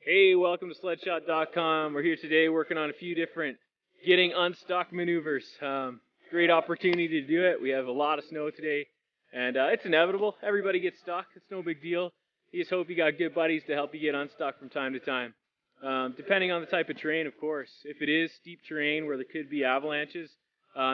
Hey, welcome to Sledshot.com. We're here today working on a few different getting unstuck maneuvers. Great opportunity to do it. We have a lot of snow today, and it's inevitable. Everybody gets stuck. It's no big deal. You just hope you got good buddies to help you get unstuck from time to time. Depending on the type of terrain, of course. If it is steep terrain where there could be avalanches,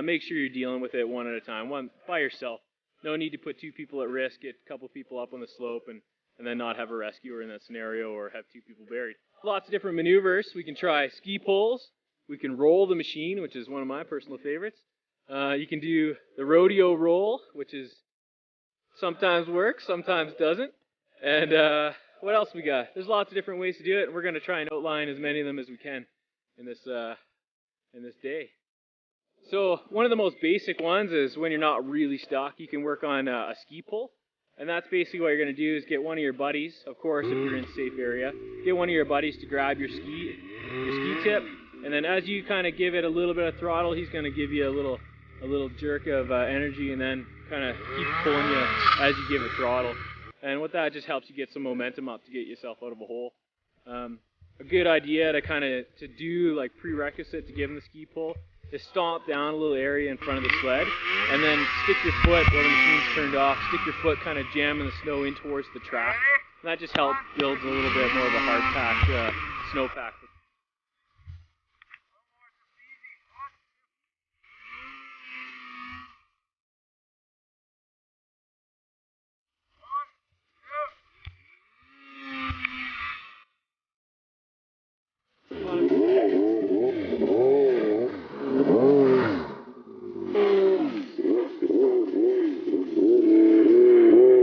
make sure you're dealing with it one at a time, one by yourself. No need to put two people at risk. Get a couple people up on the slope and then not have a rescuer in that scenario or have two people buried. Lots of different maneuvers. We can try ski poles. We can roll the machine, which is one of my personal favorites. You can do the rodeo roll, which is sometimes works, sometimes doesn't. And what else we got? There's lots of different ways to do it, and we're going to try and outline as many of them as we can in this day. So one of the most basic ones is when you're not really stuck, you can work on a ski pole. And that's basically what you're going to do is get one of your buddies, of course, if you're in a safe area, get one of your buddies to grab your ski tip, and then as you kind of give it a little bit of throttle, he's going to give you a little jerk of energy, and then kind of keep pulling you as you give it throttle. And what that just helps you get some momentum up to get yourself out of a hole. A good idea to do like prerequisite to give him the ski pull is stomp down a little area in front of the sled, and then stick your foot while the machine's turned off, stick your foot kind of jamming the snow in towards the track. And that just helps build a little bit more of a hard-packed snowpack.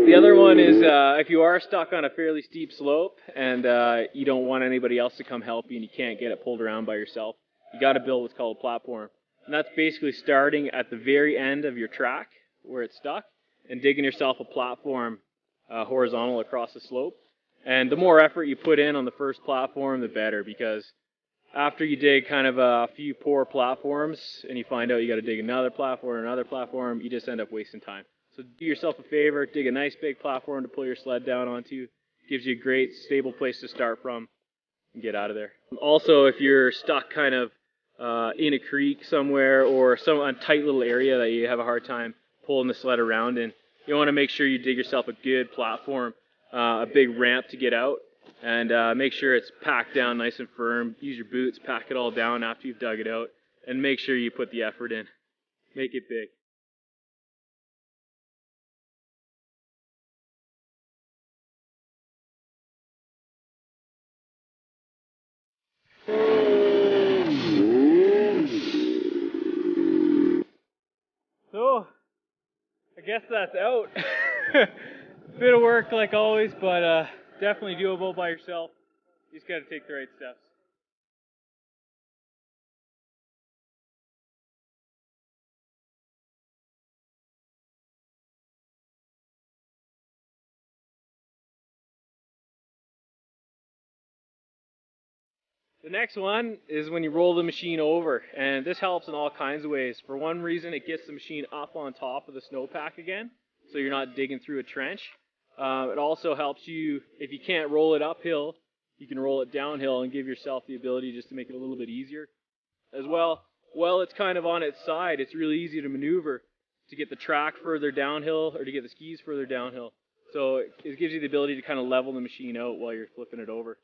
The other one is if you are stuck on a fairly steep slope and you don't want anybody else to come help you and you can't get it pulled around by yourself, you got to build what's called a platform. And that's basically starting at the very end of your track where it's stuck and digging yourself a platform horizontal across the slope. And the more effort you put in on the first platform, the better, because after you dig kind of a few poor platforms and you find out you got to dig another platform, you just end up wasting time. So do yourself a favor, dig a nice big platform to pull your sled down onto. Gives you a great stable place to start from and get out of there. Also, if you're stuck kind of in a creek somewhere or a tight little area that you have a hard time pulling the sled around in, you want to make sure you dig yourself a good platform, a big ramp to get out, and make sure it's packed down nice and firm. Use your boots, pack it all down after you've dug it out, and make sure you put the effort in. Make it big. So, I guess that's out. Bit of work like always, but definitely doable by yourself. You just got to take the right steps. The next one is when you roll the machine over, and this helps in all kinds of ways. For one reason, it gets the machine up on top of the snowpack again, so you're not digging through a trench. It also helps you, if you can't roll it uphill, you can roll it downhill and give yourself the ability just to make it a little bit easier. As well, while it's kind of on its side, it's really easy to maneuver to get the track further downhill or to get the skis further downhill. So it gives you the ability to kind of level the machine out while you're flipping it over.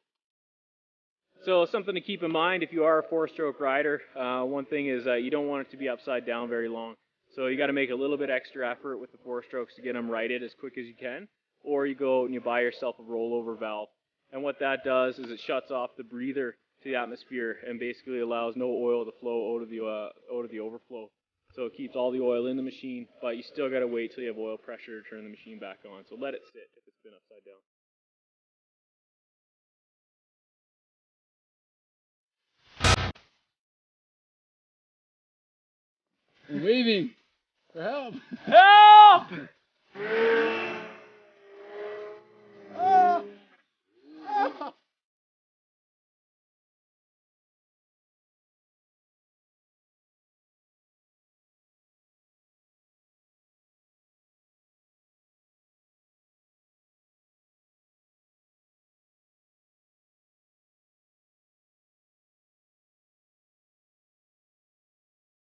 So something to keep in mind if you are a four-stroke rider, one thing is you don't want it to be upside down very long. So you got to make a little bit extra effort with the four strokes to get them righted as quick as you can. Or you go out and you buy yourself a rollover valve. And what that does is it shuts off the breather to the atmosphere and basically allows no oil to flow out of the overflow. So it keeps all the oil in the machine, but you still got to wait till you have oil pressure to turn the machine back on. So let it sit if it's been upside down. I'm waving for help. Help!